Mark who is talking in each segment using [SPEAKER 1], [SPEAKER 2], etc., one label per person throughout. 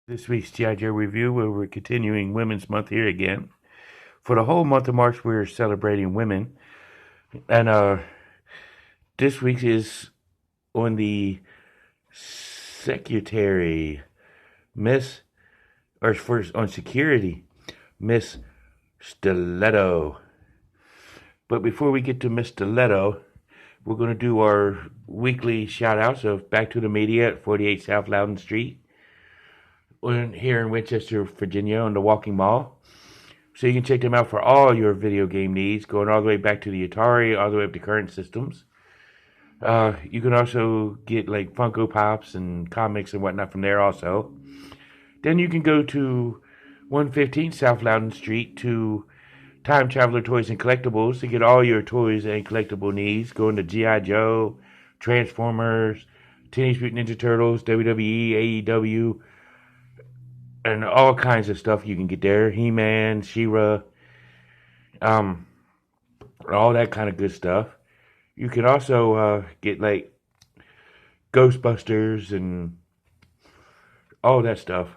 [SPEAKER 1] This week's G.I. Joe review, where we're continuing Women's Month here again. For the whole month of March, we're celebrating women. And this week is on the secretary, Miss, or first on security, Miss Stilletto. But before we get to Miss Stilletto, we're going to do our weekly shout outs of Back to the Media at 48 South Loudon Street here in Winchester, Virginia, on the Walking Mall. So you can check them out for all your video game needs, going all the way back to the Atari, all the way up to current systems. You can also get like Funko Pops and comics and whatnot from there also. Then you can go to 115 South Loudon Street to Time Traveler Toys and Collectibles to get all your toys and collectible needs, going to G.I. Joe, Transformers, Teenage Mutant Ninja Turtles, WWE, AEW, and all kinds of stuff you can get there. He-Man, She-Ra, all that kind of good stuff. You can also get like Ghostbusters and all that stuff.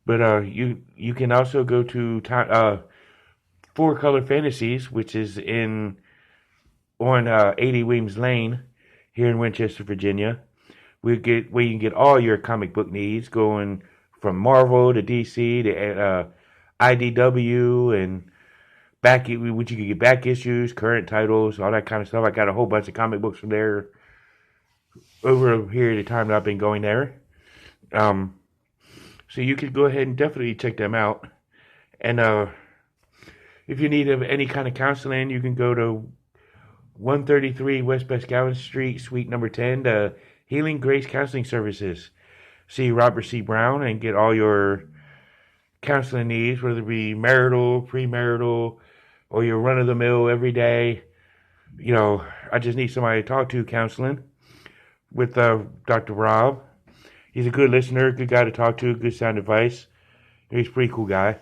[SPEAKER 1] But you can also go to Four Color Fantasies, which is on 80 Weems Lane here in Winchester, Virginia. Where you can get all your comic book needs, going from Marvel to DC to IDW and which you can get back issues, current titles, all that kind of stuff. I got a whole bunch of comic books from there over a period of time that I've been going there. So you could go ahead and definitely check them out. And if you need any kind of counseling, you can go to 133 West Boscawen Street, Suite number 10, to Healing Grace Counseling Services. See Robert C. Brown and get all your counseling needs, whether it be marital, premarital, or your run-of-the-mill every day. You know, I just need somebody to talk to counseling with Dr. Rob. He's a good listener, good guy to talk to, good sound advice. He's a pretty cool guy.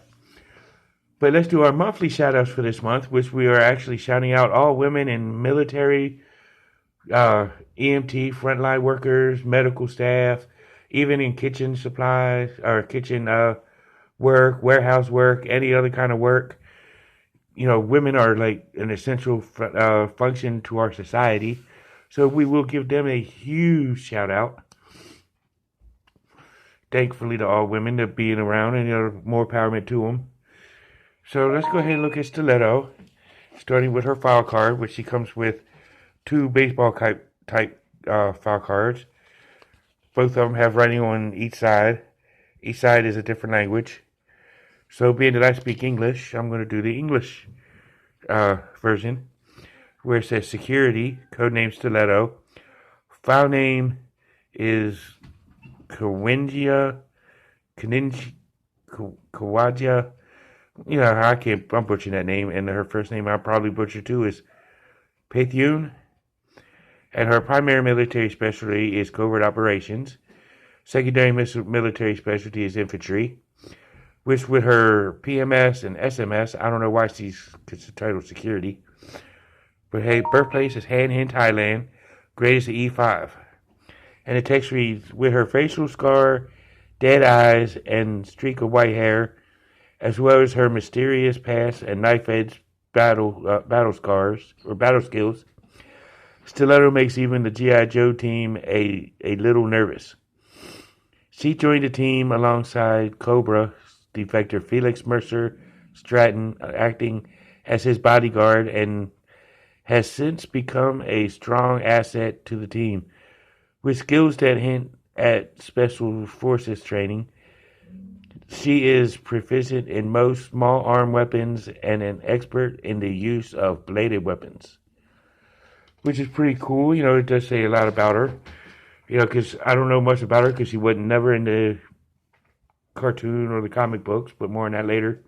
[SPEAKER 1] But let's do our monthly shout-outs for this month, which we are actually shouting out all women in military, EMT, frontline workers, medical staff, even in kitchen supplies or kitchen work, warehouse work, any other kind of work. You know, women are like an essential function to our society. So we will give them a huge shout out. Thankfully to all women that being around, and more empowerment to them. So let's go ahead and look at Stilletto, starting with her file card, which she comes with two baseball type file cards. Both of them have writing on each side. Each side is a different language. So being that I speak English, I'm going to do the English version, where it says security, codename Stilletto. File name is Kawaja. You know, I'm butchering that name, and her first name I'll probably butcher too is Pathune. And her primary military specialty is covert operations. Secondary military specialty is infantry, which with her PMS and SMS, I don't know why she's titled security. But hey, birthplace is Han Hin, Thailand. Grade is an E5. And the text reads, with her facial scar, dead eyes, and streak of white hair, as well as her mysterious past and knife-edge battle scars or battle skills, Stilletto makes even the G.I. Joe team a little nervous. She joined the team alongside Cobra defector Felix Mercer Stratton, acting as his bodyguard, and has since become a strong asset to the team. With skills that hint at special forces training, she is proficient in most small arm weapons and an expert in the use of bladed weapons, which is pretty cool. You know, it does say a lot about her. You know, because I don't know much about her because she wasn't never in the cartoon or the comic books, but more on that later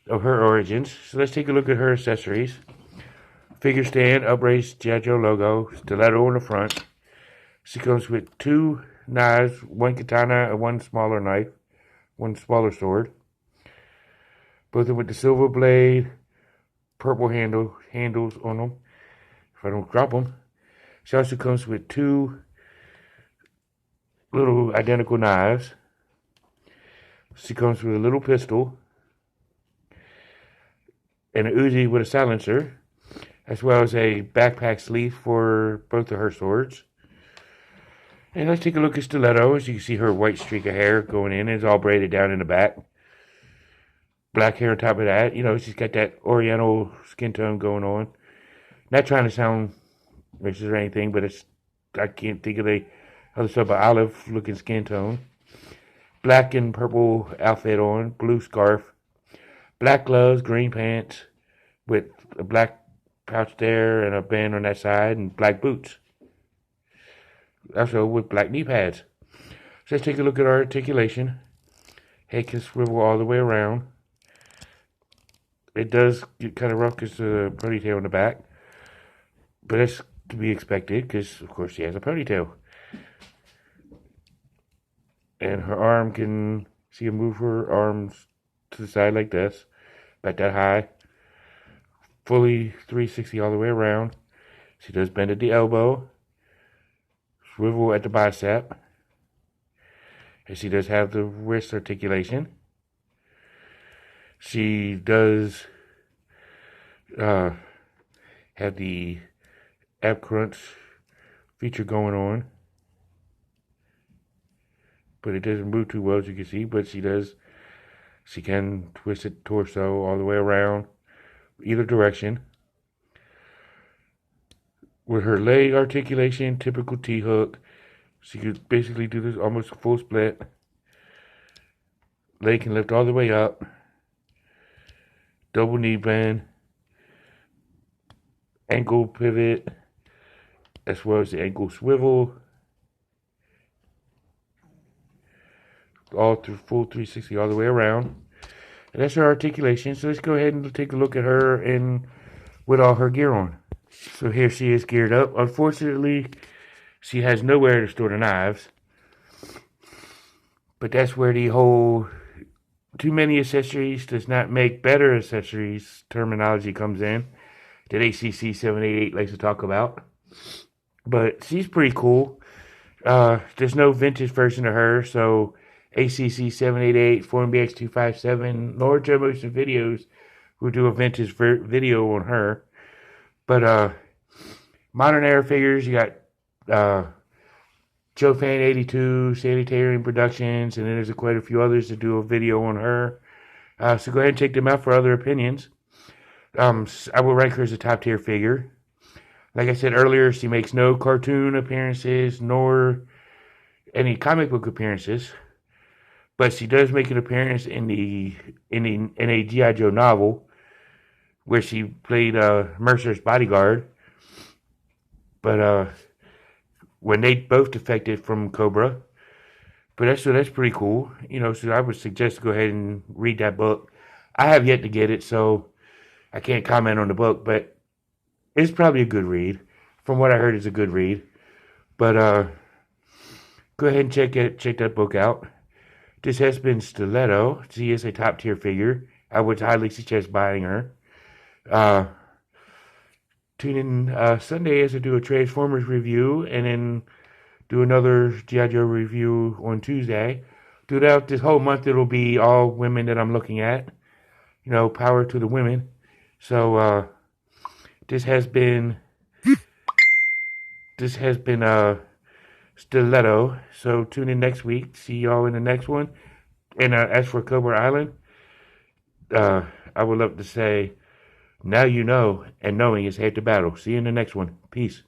[SPEAKER 1] of her origins. So let's take a look at her accessories. Figure stand, upraised G.I. Joe logo, Stilletto on the front. She comes with two knives, one katana and one smaller knife, one smaller sword. Both of them with the silver blade, purple handles on them, if I don't drop them. She also comes with two little identical knives. She comes with a little pistol and an Uzi with a silencer, as well as a backpack sleeve for both of her swords. And let's take a look at Stilletto. As you can see, her white streak of hair going in. It's all braided down in the back. Black hair on top of that. You know, she's got that oriental skin tone going on. Not trying to sound racist or anything, but I can't think of the other stuff but olive looking skin tone. Black and purple outfit on. Blue scarf. Black gloves, green pants with a black pouch there and a band on that side, and black boots. Also with black knee pads. So let's take a look at our articulation. Head can swivel all the way around. It does get kind of rough because the ponytail in the back. But that's to be expected because, of course, she has a ponytail. And her arm can, she can move her arms to the side like this. About that high. Fully 360 all the way around. She does bend at the elbow. Swivel at the bicep. And she does have the wrist articulation. She does have the ab crunch feature going on. But it doesn't move too well, as you can see. But she can twist the torso all the way around, either direction. With her leg articulation, typical T-hook, she could basically do this almost a full split. Leg can lift all the way up. Double knee bend. Ankle pivot. As well as the ankle swivel. All through full 360 all the way around. And that's her articulation. So let's go ahead and take a look at her and with all her gear on. So here she is geared up. Unfortunately, she has nowhere to store the knives. But that's where the whole too many accessories does not make better accessories terminology comes in. That ACC 788 likes to talk about. But she's pretty cool. There's no vintage version of her, so ACC 788, Foreign BX 257, nor Joe Motion Videos will do a vintage video on her. But modern era figures, you got Joe Fan 82, Sanitarian Productions, and then there's quite a few others that do a video on her. So go ahead and check them out for other opinions. I will rank her as a top tier figure. Like I said earlier, she makes no cartoon appearances nor any comic book appearances. But she does make an appearance in a G.I. Joe novel where she played Mercer's bodyguard. But when they both defected from Cobra. But that's pretty cool. You know, so I would suggest to go ahead and read that book. I have yet to get it, so I can't comment on the book, but it's probably a good read. From what I heard, it's a good read. But go ahead and check that book out. This has been Stilletto. She is a top tier figure. I would highly suggest buying her. Tune in Sunday as I do a Transformers review, and then do another G.I. Joe review on Tuesday. Throughout this whole month, it'll be all women that I'm looking at. You know, power to the women. So this has been Stilletto. So tune in next week. See y'all in the next one. And as for Cobra Island, I would love to say, now you know, and knowing is half the battle. See you in the next one. Peace.